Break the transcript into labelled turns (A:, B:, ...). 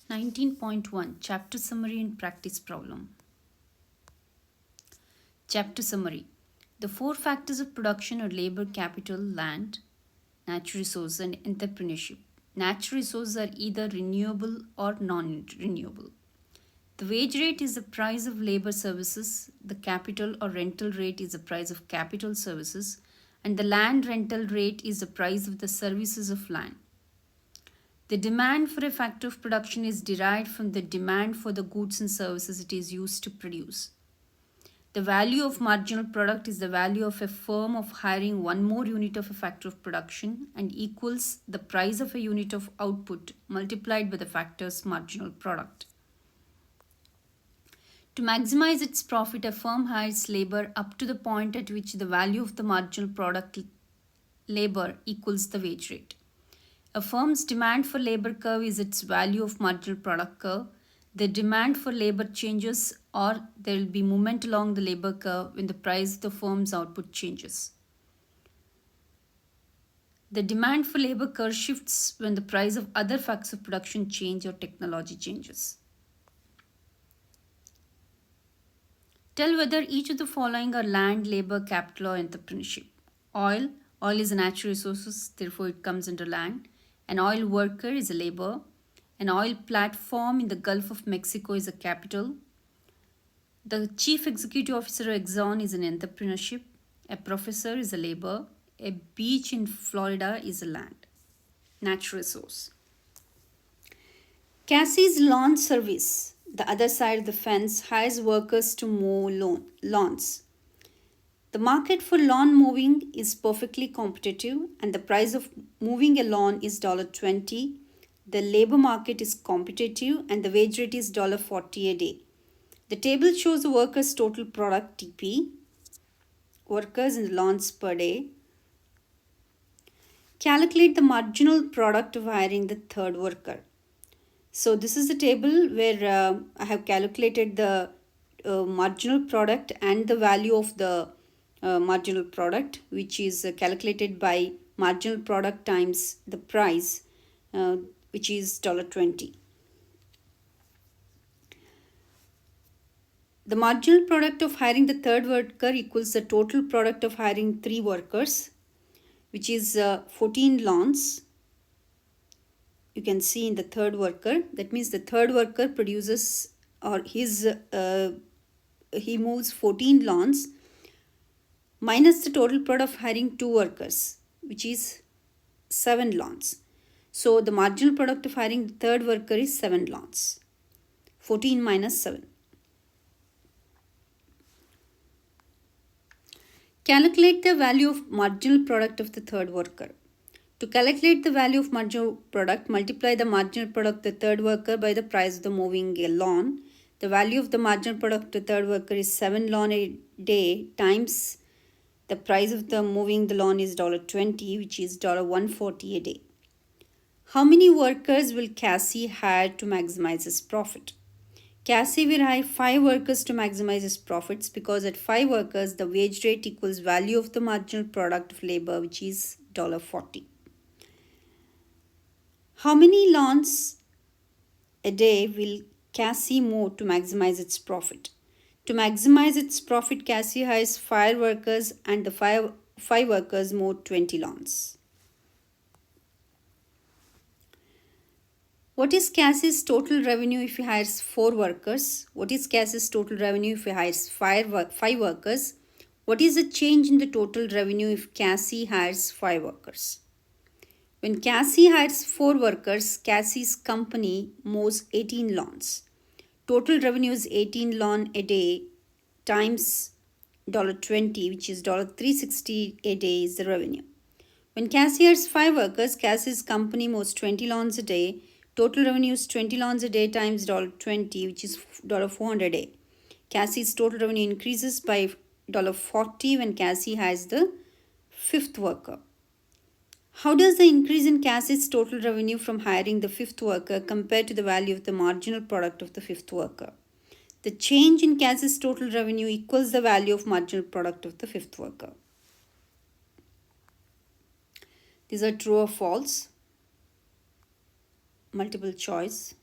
A: 19.1 Chapter Summary and Practice Problem. Chapter Summary. The four factors of production are labor, capital, land, natural resources, and entrepreneurship. Natural resources are either renewable or non renewable. The wage rate is the price of labor services, the capital or rental rate is the price of capital services, and the land rental rate is the price of the services of land. The demand for a factor of production is derived from the demand for the goods and services it is used to produce. The value of marginal product is the value of a firm of hiring one more unit of a factor of production and equals the price of a unit of output multiplied by the factor's marginal product. To maximize its profit, a firm hires labor up to the point at which the value of the marginal product labor equals the wage rate. A firm's demand for labor curve is its value of marginal product curve. The demand for labor changes or there will be movement along the labor curve when the price of the firm's output changes. The demand for labor curve shifts when the price of other factors of production change or technology changes. Tell whether each of the following are land, labor, capital, or entrepreneurship. Oil. Oil is a natural resource, therefore it comes under land. An oil worker is a labor. An oil platform in the Gulf of Mexico is a capital. The chief executive officer of Exxon is an entrepreneurship. A professor is a labor. A beach in Florida is a land. Natural resource. Cassie's lawn service, the other side of the fence, hires workers to mow lawns. The market for lawn mowing is perfectly competitive and the price of mowing a lawn is $20. The labor market is competitive and the wage rate is $40 a day. The table shows the workers' total product TP, workers in lawns per day. Calculate the marginal product of hiring the third worker. So this is the table where I have calculated the marginal product and the value of the marginal product, which is calculated by marginal product times the price, which is $20. The marginal product of hiring the third worker equals the total product of hiring 3 workers, which is 14 lawns. You can see in the third worker, that means the third worker produces or he moves 14 lawns minus the total product of hiring 2 workers, which is 7 lawns. So the marginal product of hiring the third worker is 7 lawns. 14 minus 7. Calculate the value of marginal product of the third worker. To calculate the value of marginal product, multiply the marginal product of the third worker by the price of the mowing a lawn. The value of the marginal product of the third worker is 7 lawn a day times the price of the mowing the lawn is $20, which is $140 a day. How many workers will Cassie hire to maximize his profit? Cassie will hire 5 workers to maximize his profits because at 5 workers, the wage rate equals value of the marginal product of labor, which is $40. How many lawns a day will Cassie mow to maximize its profit? To maximize its profit, Cassie hires 5 workers and the 5 workers mow 20 lawns. What is Cassie's total revenue if he hires 4 workers? What is Cassie's total revenue if he hires 5 workers? What is the change in the total revenue if Cassie hires 5 workers? When Cassie hires 4 workers, Cassie's company mows 18 lawns. Total revenue is 18 lawn a day times $20, which is $360 a day is the revenue. When Cassie hires 5 workers, Cassie's company mows 20 lawns a day. Total revenue is 20 lawns a day times $20, which is $400 a day. Cassie's total revenue increases by $40 when Cassie hires the 5th worker. How does the increase in Cassie's total revenue from hiring the 5th worker compare to the value of the marginal product of the 5th worker? The change in Cassie's total revenue equals the value of marginal product of the 5th worker. These are true or false. Multiple choice.